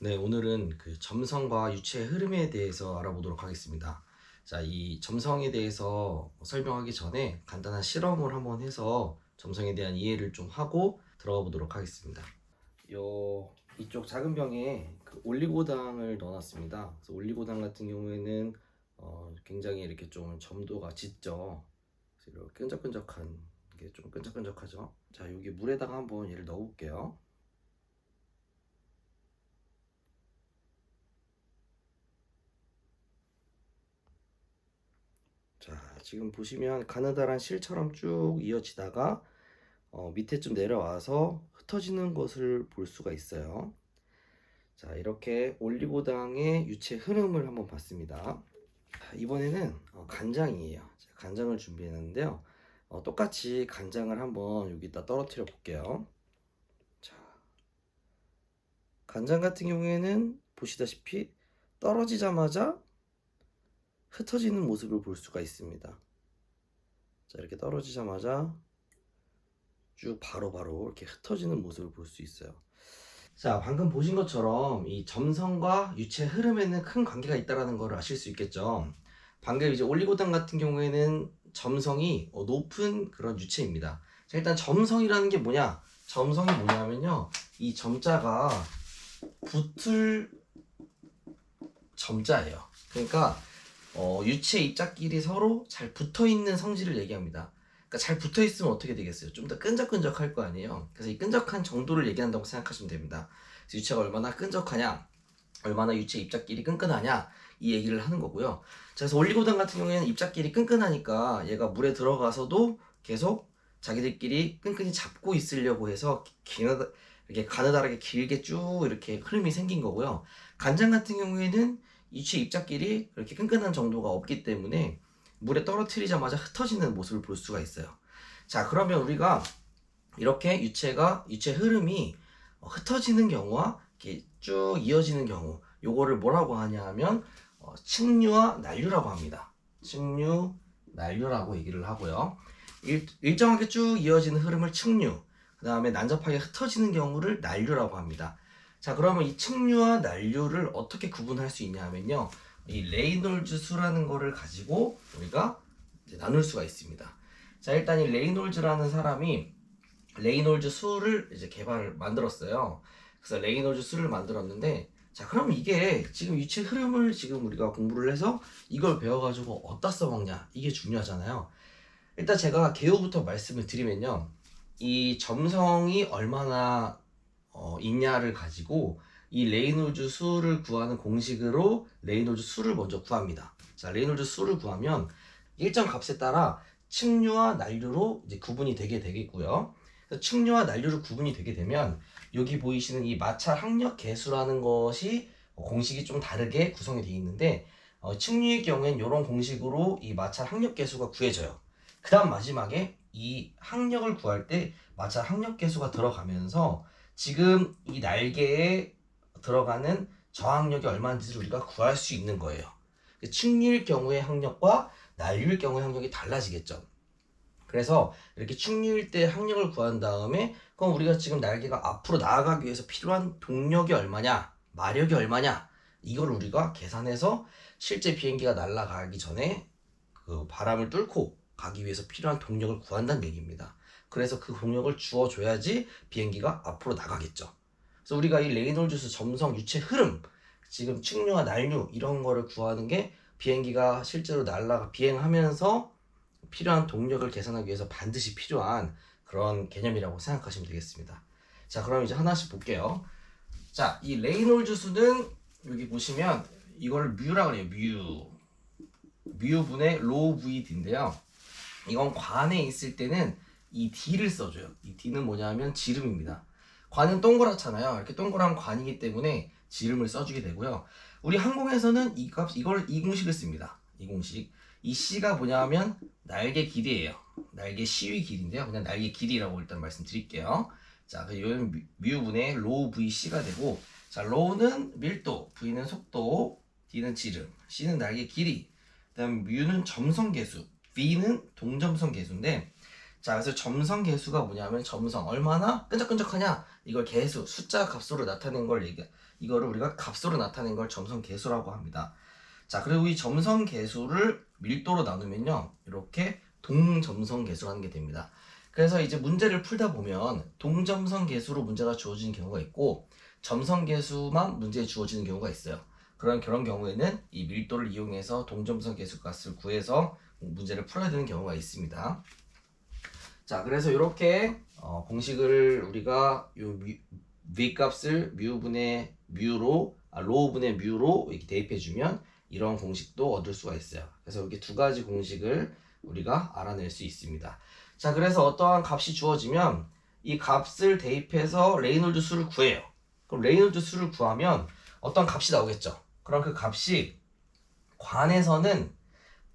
네, 오늘은 그 점성과 유체의 흐름에 대해서 알아보도록 하겠습니다. 자, 이 점성에 대해서 설명하기 전에 간단한 실험을 한번 해서 점성에 대한 이해를 좀 하고 들어가 보도록 하겠습니다. 이쪽 작은 병에 그 올리고당을 넣어놨습니다. 그래서 올리고당 같은 경우에는 굉장히 이렇게 좀 점도가 짙죠. 그래서 이렇게 끈적끈적한 게 좀 끈적끈적하죠. 자, 여기 물에다가 한번 얘를 넣어볼게요. 자, 지금 보시면 가느다란 실처럼 쭉 이어지다가 밑에쯤 내려와서 흩어지는 것을 볼 수가 있어요. 자, 이렇게 올리고당의 유체 흐름을 한번 봤습니다. 이번에는 간장이에요. 제가 간장을 준비했는데요. 똑같이 간장을 한번 여기다 떨어뜨려 볼게요. 자, 간장 같은 경우에는 보시다시피 떨어지자마자 흩어지는 모습을 볼 수가 있습니다. 자, 이렇게 떨어지자마자 쭉 바로바로 이렇게 흩어지는 모습을 볼 수 있어요. 자, 방금 보신 것처럼 이 점성과 유체 흐름에는 큰 관계가 있다는 걸 아실 수 있겠죠. 방금 이제 올리고당 같은 경우에는 점성이 높은 그런 유체입니다. 자, 일단 점성이라는 게 뭐냐? 점성이 뭐냐면요, 이 점자가 붙을 점자예요. 그러니까 유체 입자끼리 서로 잘 붙어 있는 성질을 얘기합니다. 그러니까 잘 붙어 있으면 어떻게 되겠어요? 좀 더 끈적끈적할 거 아니에요. 그래서 이 끈적한 정도를 얘기한다고 생각하시면 됩니다. 그래서 유체가 얼마나 끈적하냐, 얼마나 유체 입자끼리 끈끈하냐, 이 얘기를 하는 거고요. 자, 그래서 올리고당 같은 경우에는 입자끼리 끈끈하니까 얘가 물에 들어가서도 계속 자기들끼리 끈끈히 잡고 있으려고 해서 이렇게 가느다랗게 길게 쭉 이렇게 흐름이 생긴 거고요. 간장 같은 경우에는 유체 입자끼리 그렇게 끈끈한 정도가 없기 때문에 물에 떨어뜨리자마자 흩어지는 모습을 볼 수가 있어요. 자, 그러면 우리가 이렇게 유체 흐름이 흩어지는 경우와 이렇게 쭉 이어지는 경우, 요거를 뭐라고 하냐 하면 측류와 난류라고 합니다. 측류, 난류라고 얘기를 하고요. 일정하게 쭉 이어지는 흐름을 측류, 그 다음에 난잡하게 흩어지는 경우를 난류라고 합니다. 자, 그러면 이 측류와 난류를 어떻게 구분할 수 있냐 하면요, 이 레이놀즈 수라는 거를 가지고 우리가 이제 나눌 수가 있습니다. 자, 일단 이 레이놀즈라는 사람이 레이놀즈 수를 이제 만들었어요. 그래서 레이놀즈 수를 만들었는데, 자, 그럼 이게 지금 유체 흐름을 지금 우리가 공부를 해서 이걸 배워가지고 어디다 써먹냐, 이게 중요하잖아요. 일단 제가 개요부터 말씀을 드리면요, 이 점성이 얼마나 있냐를 가지고 이 레이놀즈 수를 구하는 공식으로 레이놀즈 수를 먼저 구합니다. 자, 레이놀즈 수를 구하면 일정 값에 따라 측류와 난류로 이제 구분이 되게 되겠고요. 그래서 측류와 난류로 구분이 되게 되면 여기 보이시는 이 마찰 항력 계수라는 것이 공식이 좀 다르게 구성이 되어 있는데, 측류의 경우엔 이런 공식으로 이 마찰 항력 계수가 구해져요. 그 다음 마지막에 이 항력을 구할 때 마찰 항력 계수가 들어가면서 지금 이 날개에 들어가는 저항력이 얼마인지를 우리가 구할 수 있는 거예요. 측류일 경우의 항력과 난류일 경우의 항력이 달라지겠죠. 그래서 이렇게 충류일 때 항력을 구한 다음에, 그럼 우리가 지금 날개가 앞으로 나아가기 위해서 필요한 동력이 얼마냐, 마력이 얼마냐, 이걸 우리가 계산해서 실제 비행기가 날아가기 전에 그 바람을 뚫고 가기 위해서 필요한 동력을 구한다는 얘기입니다. 그래서 그 동력을 주어줘야지 비행기가 앞으로 나가겠죠. 그래서 우리가 이 레이놀즈수 점성 유체 흐름, 지금 측류와 난류 이런 거를 구하는 게 비행기가 실제로 비행하면서 필요한 동력을 계산하기 위해서 반드시 필요한 그런 개념이라고 생각하시면 되겠습니다. 자, 그럼 이제 하나씩 볼게요. 자, 이 레이놀즈 수는 여기 보시면 이걸 뮤라고 해요. 뮤분의 로우 VD인데요. 이건 관에 있을 때는 이 D를 써줘요. 이 D는 뭐냐면 지름입니다. 관은 동그랗잖아요. 이렇게 동그란 관이기 때문에 지름을 써주게 되고요. 우리 항공에서는 이 공식을 씁니다. 이 공식. 이 C가 뭐냐면 날개 길이에요. 날개 시위 길이인데요. 그냥 날개 길이라고 일단 말씀드릴게요. 자, 이건 뮤분의 로우 VC가 되고, 자, 로우는 밀도, V는 속도, D는 지름, C는 날개 길이, 그다음 뮤는 점성 계수, V는 동점성 계수인데, 자, 그래서 점성 계수가 뭐냐면 점성 얼마나 끈적끈적하냐, 이걸 계수 숫자 값으로 나타낸 걸 이거를 우리가 값으로 나타낸 걸 점성계수라고 합니다. 자, 그리고 이 점성계수를 밀도로 나누면요, 이렇게 동점성계수라는 게 됩니다. 그래서 이제 문제를 풀다 보면 동점성계수로 문제가 주어지는 경우가 있고 점성계수만 문제에 주어지는 경우가 있어요. 그런 경우에는 이 밀도를 이용해서 동점성계수 값을 구해서 문제를 풀어야 되는 경우가 있습니다. 자, 그래서 이렇게 공식을 우리가 요 v 값을 뮤분의 뮤로 로우분의 뮤로 이렇게 대입해 주면 이런 공식도 얻을 수가 있어요. 그래서 이렇게 두 가지 공식을 우리가 알아낼 수 있습니다. 자, 그래서 어떠한 값이 주어지면 이 값을 대입해서 레이놀드 수를 구해요. 그럼 레이놀드 수를 구하면 어떤 값이 나오겠죠. 그럼 그 값이 관에서는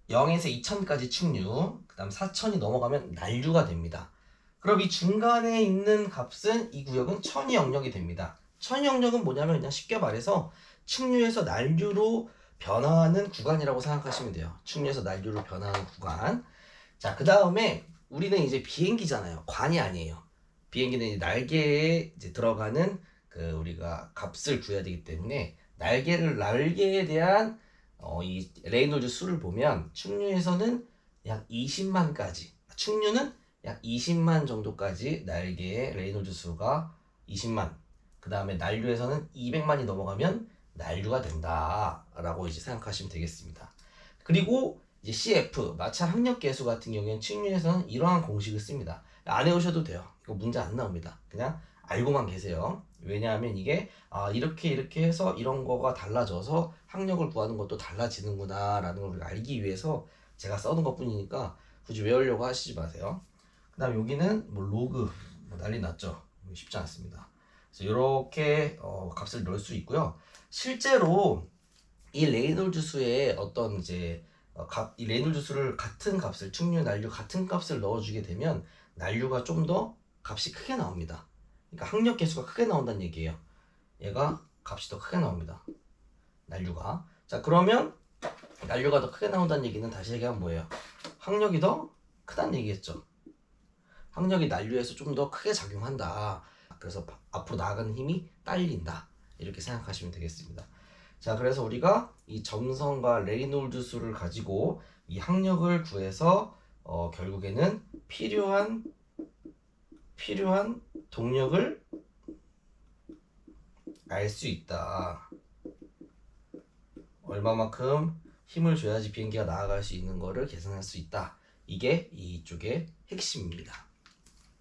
0에서 2000까지 충류, 그 다음 4000이 넘어가면 난류가 됩니다. 그럼 이 중간에 있는 값은 이 구역은 천이 영역이 됩니다. 천이 영역은 뭐냐면 그냥 쉽게 말해서 충류에서 난류로 변화하는 구간이라고 생각하시면 돼요. 충류에서 난류로 변화하는 구간. 자, 그 다음에 우리는 이제 비행기잖아요. 관이 아니에요. 비행기는 이제 날개에 이제 들어가는 그 우리가 값을 구해야 되기 때문에 날개에 대한 이 레이놀드 수를 보면 충류에서는 약 20만까지, 충류는 약 20만 정도까지 날개의 레이놀드 수가 20만, 그 다음에 난류에서는 200만이 넘어가면 난류가 된다라고 이제 생각하시면 되겠습니다. 그리고 이제 CF 마찰 항력 계수 같은 경우에는 충류에서는 이러한 공식을 씁니다. 안 외우셔도 돼요. 이거 문제 안 나옵니다. 그냥 알고만 계세요. 왜냐하면 이게 이렇게 해서 이런 거가 달라져서 항력을 구하는 것도 달라지는구나 라는 걸 우리가 알기 위해서 제가 써둔 것 뿐이니까 굳이 외우려고 하시지 마세요. 그 다음 여기는 뭐 로그 난리 났죠. 쉽지 않습니다. 그래서 이렇게 값을 넣을 수 있고요. 실제로 이 레이놀드 수에 어떤 이제 이 레이놀드 수를 같은 값을 충류, 난류 같은 값을 넣어주게 되면 난류가 좀 더 값이 크게 나옵니다. 그러니까 항력 계수가 크게 나온다는 얘기예요. 얘가 값이 더 크게 나옵니다. 난류가. 자, 그러면 난류가 더 크게 나온다는 얘기는 다시 얘기하면 뭐예요? 항력이 더 크다는 얘기겠죠. 항력이 난류에서 좀 더 크게 작용한다. 그래서 앞으로 나아가는 힘이 딸린다. 이렇게 생각하시면 되겠습니다. 자, 그래서 우리가 이 점성과 레이놀드 수를 가지고 이 항력을 구해서 결국에는 필요한 동력을 알 수 있다. 얼마만큼 힘을 줘야지 비행기가 나아갈 수 있는 거를 계산할 수 있다. 이게 이쪽의 핵심입니다.